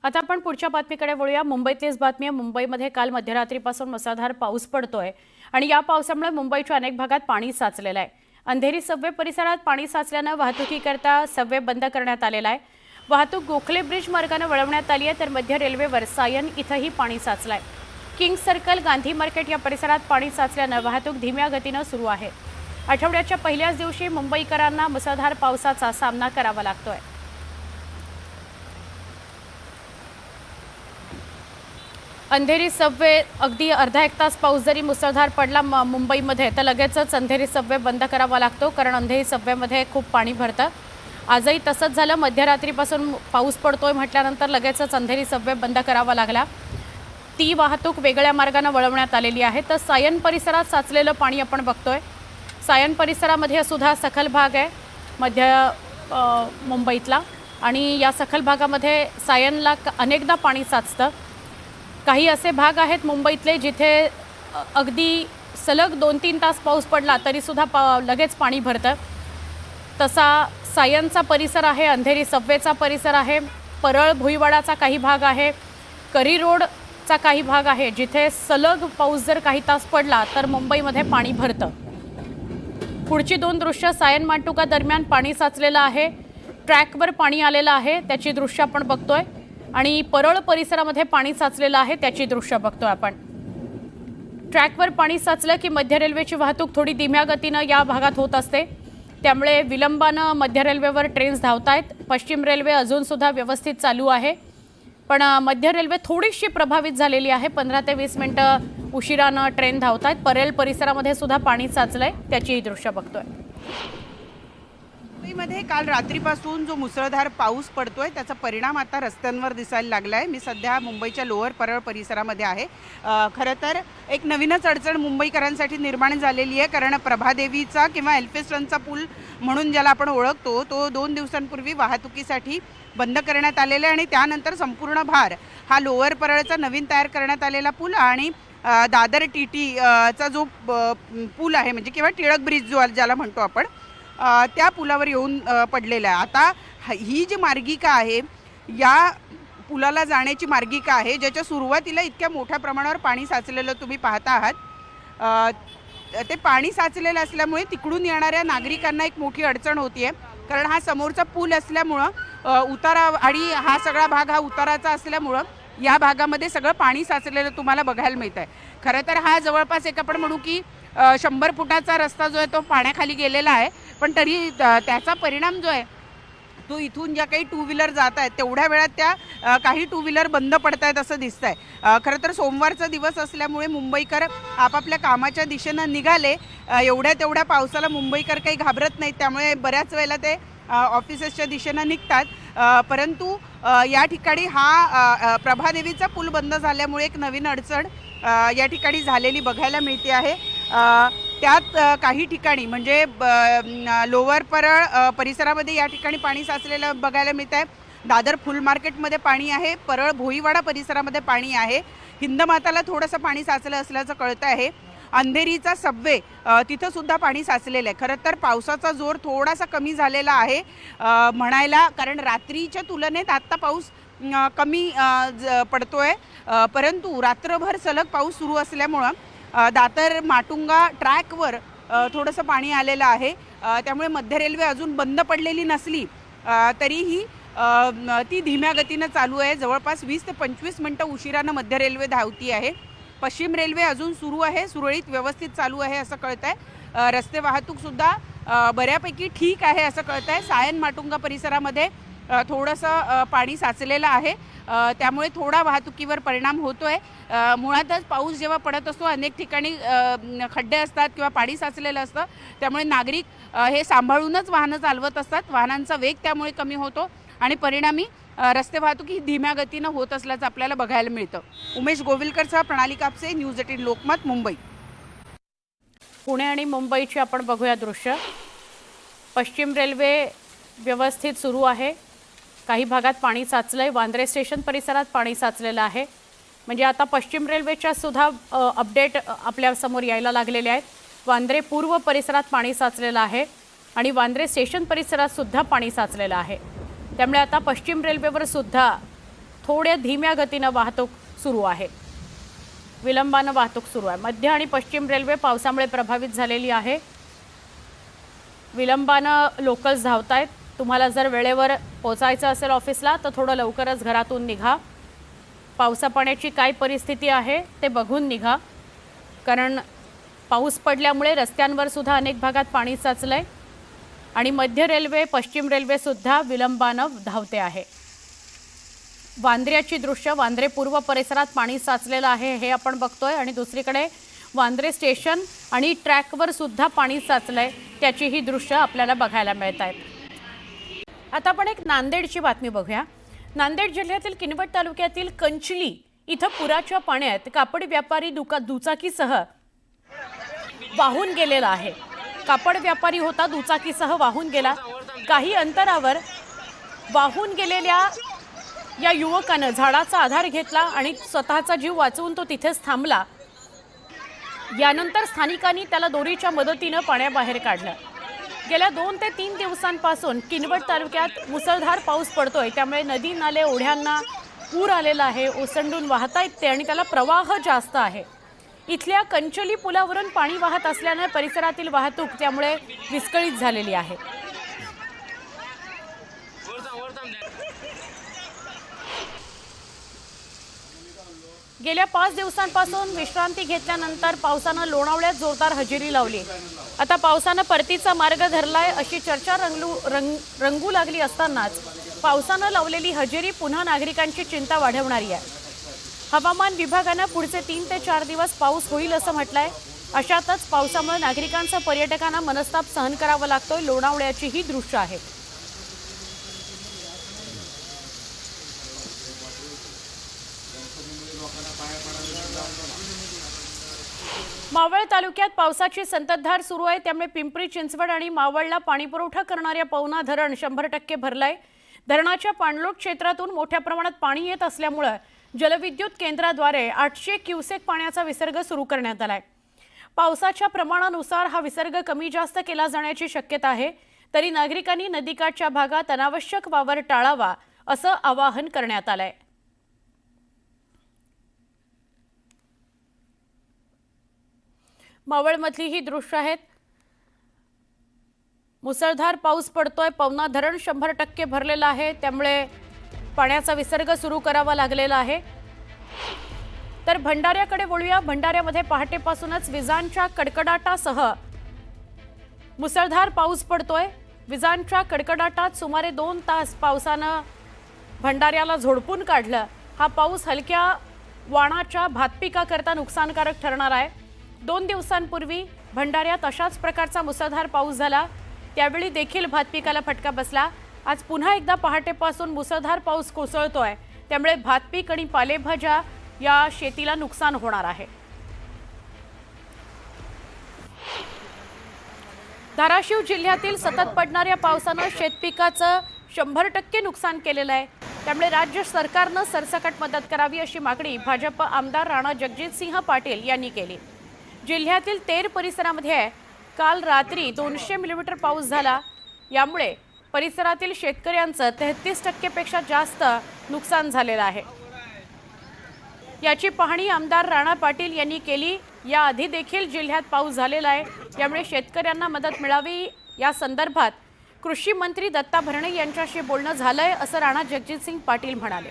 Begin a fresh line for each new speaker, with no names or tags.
आता आपण पुढच्या बातमीकडे वळूया। मुंबईतलीच बातमी आहे। मुंबईमध्ये काल मध्यरात्रीपासून मुसळधार पाऊस पडतोय आणि या पावसामुळे मुंबईच्या अनेक भागात पाणी साचलेलं आहे। अंधेरी सबवे परिसरात पाणी साचल्याने वाहतुकीकरता सबवे बंद करण्यात आलेला आहे। वाहतूक गोखले ब्रिज मार्गाने वळवण्यात आली आहे, तर मध्य रेल्वेवर सायन इथंही पाणी साचलंय। किंग सर्कल, गांधी मार्केट या परिसरात पाणी साचल्याने वाहतूक धीम्या गतीने सुरू आहे। आठवड्याच्या पहिल्याच दिवशी मुंबईकरांना मुसळधार पावसाचा सामना करावा लागतोय। अंधेरी सबवे अगदी अर्धा एक तास पाऊस जरी मुसळधार पडला मुंबईमध्ये तर लगेचच अंधेरी सबवे बंद करावा लागतो, कारण अंधेरी सबवेमध्ये खूप पाणी भरतं। आजही तसंच झालं। मध्यरात्रीपासून पाऊस पडतोय म्हटल्यानंतर लगेचच अंधेरी सबवे बंद करावा लागला। ती वाहतूक वेगळ्या मार्गाने वळवण्यात आलेली आहे। तर सायन परिसरात साचलेलं पाणी आपण बघतोय। सायन परिसरामध्ये सुद्धा सखल भाग आहे मध्य मुंबईतला, आणि या सखल भागामध्ये सायनला अनेकदा पाणी साचतं। काही असे भाग आहेत मुंबईतले जिथे अगदी सलग 2-3 तास पाऊस पडला तरी सुद्धा लगेच पाणी भरतं। तसा सायनचा परिसर आहे, अंधेरी सबवेचा परिसर आहे, परळ भुईवाडाचा काही भाग आहे, करी रोडचा काही भाग आहे, जिथे सलग पाऊस जर काही तास पडला तर मुंबईमध्ये पाणी भरतं। पुढची 2 दृश्य सायन माटुंगा दरम्यान पाणी साचलेलं आहे। ट्रॅकवर पाणी आलेलं आहे, त्याची दृश्य आपण बघतोय, आणि परळ परिसरामध्ये पाणी साचलेलं आहे, त्याची दृश्य बघतोय आपण। ट्रॅकवर पाणी साचलं की मध्य रेल्वेची वाहतूक थोडी धीम्या गतीनं या भागात होत असते, त्यामुळे विलंबानं मध्य रेल्वेवर ट्रेन्स धावतायत। पश्चिम रेल्वे अजून सुद्धा व्यवस्थित चालू आहे, पण मध्य रेल्वे थोडीशी प्रभावित झालेली आहे। 15 ते 20 मिनिटं उशिरानं ट्रेन धावतायत। परळ परिसरामध्ये सुद्धा पाणी साचलंय, त्याची दृश्य बघतोय।
मुंबईमध्ये काल रात्रीपासून जो मुसळधार पाऊस पडतोय त्याचा परिणाम आता रस्त्यांवर दिसायला लागलाय। मी सध्या मुंबईच्या लोअर परळ परिसरामध्ये आहे। खरं तर एक नवीनच अडचण मुंबईकरांसाठी निर्माण झालेली आहे, कारण प्रभादेवीचा किंवा एल्फिन्स्टनचा पूल म्हणून ज्याला आपण ओळखतो तो 2 दिवसांपूर्वी वाहतुकीसाठी बंद करण्यात आलेला आहे, आणि त्यानंतर संपूर्ण भार हा लोअर परळचा नवीन तयार करण्यात आलेला पूल आणि दादर टीटी चा जो पूल आहे, म्हणजे किंवा टिळक ब्रिज जो ज्याला म्हणतो आपण, त्या पुलावर येऊन पडलेला आहे। आता ही जी मार्गिका आहे, या पुलाला जाण्याची मार्गिका आहे, ज्याच्या सुरुवातीला इतक्या मोठ्या प्रमाणावर पाणी साचलेलं तुम्ही पाहता आहात। ते पाणी साचलेलं असल्यामुळे तिकडून येणाऱ्या नागरिकांना एक मोठी अडचण होतीये, कारण हा समोरचा पूल असल्यामुळं उतारा, आणि हा सगळा भाग हा उताराचा असल्यामुळं या भागामध्ये सगळं पाणी साचलेलं तुम्हाला बघायला मिळत आहे। खरं तर हा जवळपास एक आपण म्हणू की 100 फुटाचा रस्ता जो आहे तो पाण्याखाली गेलेला आहे, पण तरी त्याचा परिणाम जो आहे तो इथून ज्या काही 2 व्हीलर जात आहेत तेवढ्या वेळात त्या काही 2 व्हीलर बंद पडत आहेत असं दिसतंय। खरं तर सोमवारचा दिवस असल्यामुळे मुंबईकर आपापल्या कामाच्या दिशेनं निघाले। एवढ्या तेवढ्या पावसाला मुंबईकर काही घाबरत नाहीत, त्यामुळे बऱ्याच वेळेला ते ऑफिसेसच्या दिशेनं निघतात। परंतु या ठिकाणी हा प्रभादेवीचा पूल बंद झाल्यामुळे एक नवीन अडचण या ठिकाणी झालेली बघायला मिळते आहे। त्यात काही ठिकाणी म्हणजे लोअर परळ परिसरामध्ये या ठिकाणी पाणी साचलेलं बघायला मिळत आहे। दादर फुल मार्केटमध्ये पाणी आहे, परळ भोईवाडा परिसरामध्ये पाणी आहे, हिंदमाताला थोडंसं पाणी साचलं असल्याचं कळतं आहे। अंधेरीचा सबवे तिथं सुद्धा पाणी साचलेलं आहे। खरं तर पावसाचा जोर थोडासा कमी झालेला आहे म्हणायला, कारण रात्रीच्या तुलनेत आत्ता पाऊस कमी पडतोय, परंतु रात्रभर सलग पाऊस सुरू असल्यामुळं दादर माटुंगा ट्रॅकवर थोडंसं पाणी आलेलं आहे। त्यामुळे मध्य रेल्वे अजून बंद पडलेली नसली तरीही ती धीम्या गतीनं चालू आहे। जवळपास 20 ते 25 मिनिटं उशिरानं मध्य रेल्वे धावती आहे। पश्चिम रेल्वे अजून सुरू आहे, सुरळीत व्यवस्थित चालू आहे असं कळतं आहे। रस्ते वाहतूकसुद्धा बऱ्यापैकी ठीक आहे असं कळतं आहे। सायन माटुंगा परिसरामध्ये थोडंसं पाणी साचलेलं आहे, त्यामुळे थोडा वाहतुकीवर परिणाम होतोय। मुळातच पाऊस जेव्हा पडत असतो अनेक ठिकाणी खड्डे असतात किंवा पाणी साचलेलं असतं, त्यामुळे नागरिक हे सांभाळूनच वाहनं चालवत असतात। वाहनांचा वेग त्यामुळे कमी होतो आणि परिणामी रस्ते वाहतूक ही धीम्या गतीनं होत असल्याचं आपल्याला बघायला मिळतं। उमेश गोविलकरसह प्रणाली कापसे, न्यूज 18 लोकमत, मुंबई।
पुणे आणि मुंबईची आपण बघूया दृश्य। पश्चिम रेल्वे व्यवस्थित सुरू आहे, काही भागात पाणी साचलंय। वांद्रे स्टेशन परिसरात पाणी साचलेलं आहे, म्हणजे आता पश्चिम रेल्वेच्या सुद्धा अपडेट आपल्या समोर यायला लागलेले आहेत। वांद्रे पूर्व परिसरात पाणी साचलेलं आहे आणि वांद्रे स्टेशन परिसरात सुद्धा पाणी साचलेलं आहे, त्यामुळे आता पश्चिम रेल्वेवर सुद्धा थोड्या धीम्या गतीनं वाहतूक सुरू आहे, विलंबानं वाहतूक सुरू आहे। मध्य आणि पश्चिम रेल्वे पावसामुळे प्रभावित झालेली आहे, विलंबानं लोकल्स धावत आहेत। तुम्हाला जर वेळेवर पोहोचायचं असेल ऑफिसला तर थोडं लवकरच घरातून निघा। पावसा पाण्याची काय परिस्थिती आहे ते बघून निघा, कारण पाऊस पडल्यामुळे रस्त्यांवर सुद्धा अनेक भागात पाणी साचलंय आणि मध्य रेल्वे पश्चिम रेल्वे सुद्धा विलंबानं धावते आहे। वांद्र्याची दृश्य, वांद्रे पूर्व परिसरात पाणी साचलेलं आहे हे आपण बघतोय आणि दुसरीकडे वांद्रे स्टेशन आणि ट्रॅकवर सुद्धा पाणी साचलंय, त्याची ही दृश्य आपल्याला बघायला मिळत आहेत। आता आपण एक नांदेडची बातमी बघूया। नांदेड जिल्ह्यातील किनवट तालुक्यातील कंचली इथं पुराच्या पाण्यात कापड व्यापारी दुचाकीसह वाहून गेलेला आहे। कापड व्यापारी होता, दुचाकीसह वाहून गेला। काही अंतरावर वाहून गेलेल्या या युवकानं झाडाचा आधार घेतला आणि स्वतःचा जीव वाचवून तो तिथेच थांबला। यानंतर स्थानिकांनी त्याला दोरीच्या मदतीनं पाण्याबाहेर काढलं। गेल्या 2 ते 3 दिवसांपासून किनवट तालुक्यात मुसळधार पाऊस पडतोय, त्यामुळे नदी नाले ओढ्यांना पूर आलेला आहे, ओसंडून वाहतायत ते आणि त्याला प्रवाह जास्त आहे। इथल्या कंचली पुलावरून पाणी वाहत असल्याने परिसरातील वाहतूक त्यामुळे विस्कळीत झालेली आहे। गेल्या 5 दिवसांपासून विश्रांती घेतल्यानंतर पावसानं लोणावळ्यात जोरदार हजेरी लावली। आता पावसानं परतीचा मार्ग धरलाय अशी चर्चा रंगू लागली असतानाच पावसानं लावलेली हजेरी पुन्हा नागरिकांची चिंता वाढवणारी आहे। हवामान विभागानं पुढचे 3 ते 4 दिवस पाऊस होईल असं म्हटलंय। अशातच पावसामुळे नागरिकांचा पर्यटकांना मनस्ताप सहन करावा लागतोय। लोणावळ्याची ही दृश्य आहेत। मावळ तालुक्यात पावसाची संततधार सुरू आहे, त्यामुळे पिंपरी चिंचवड आणि मावळला पाणीपुरवठा करणाऱ्या पवना धरण 100% भरलंय। धरणाच्या पाणलोट क्षेत्रातून मोठ्या प्रमाणात पाणी येत असल्यामुळे जलविद्युत केंद्राद्वारे 800 क्युसेक पाण्याचा विसर्ग सुरू करण्यात आलाय। पावसाच्या प्रमाणानुसार हा विसर्ग कमी जास्त केला जाण्याची शक्यता आहे, तरी नागरिकांनी नदीकाठच्या भागात अनावश्यक वावर टाळावा असं आवाहन करण्यात आलंय। मावळमधली ही दृश्य आहेत। मुसळधार पाऊस पडतोय, पवना धरण 100% भरलेलं आहे, त्यामुळे पाण्याचा विसर्ग सुरू करावा लागलेला आहे। तर भंडाऱ्याकडे वळूया। भंडाऱ्यामध्ये पहाटेपासूनच विजांच्या कडकडाटासह मुसळधार पाऊस पडतोय। विजांच्या कडकडाटात सुमारे 2 तास पावसानं भंडाऱ्याला झोडपून काढलं। हा पाऊस हलक्या वाणाच्या भात पिकाकरता नुकसानकारक ठरणार आहे। 2 दिवसांपूर्वी भंडाऱ्यात अशाच प्रकारचा मुसळधार पाऊस झाला, त्यावेळी देखील भात पिकाला फटका बसला। आज पुन्हा एकदा पहाटेपासून मुसळधार पाऊस कोसळतोय, त्यामुळे भात पीक आणि पालेभाज्या या शेतीला नुकसान होणार आहे। धाराशिव जिल्ह्यातील सतत पडणाऱ्या पावसानं शेतपिकाचं 100% नुकसान केलेलं आहे, त्यामुळे राज्य सरकारनं सरसकट मदत करावी अशी मागणी भाजप आमदार राणा जगजितसिंह पाटील यांनी केली। जिल्ह्यातील तेर परिसरामध्ये काल रात्री 200 मिलीमीटर पाऊस झाला, यामुळे परिसरातील शेतकऱ्यांचं 33% पेक्षा जास्त नुकसान झालेलं आहे। याची पाहणी आमदार राणा पाटील यांनी केली। याआधी देखील जिल्ह्यात पाऊस झालेला आहे, त्यामुळे शेतकऱ्यांना मदत मिळावी या संदर्भात कृषी मंत्री दत्ता भरणे यांच्याशी बोलणं झालंय असं राणा जगजितसिंह पाटील म्हणाले।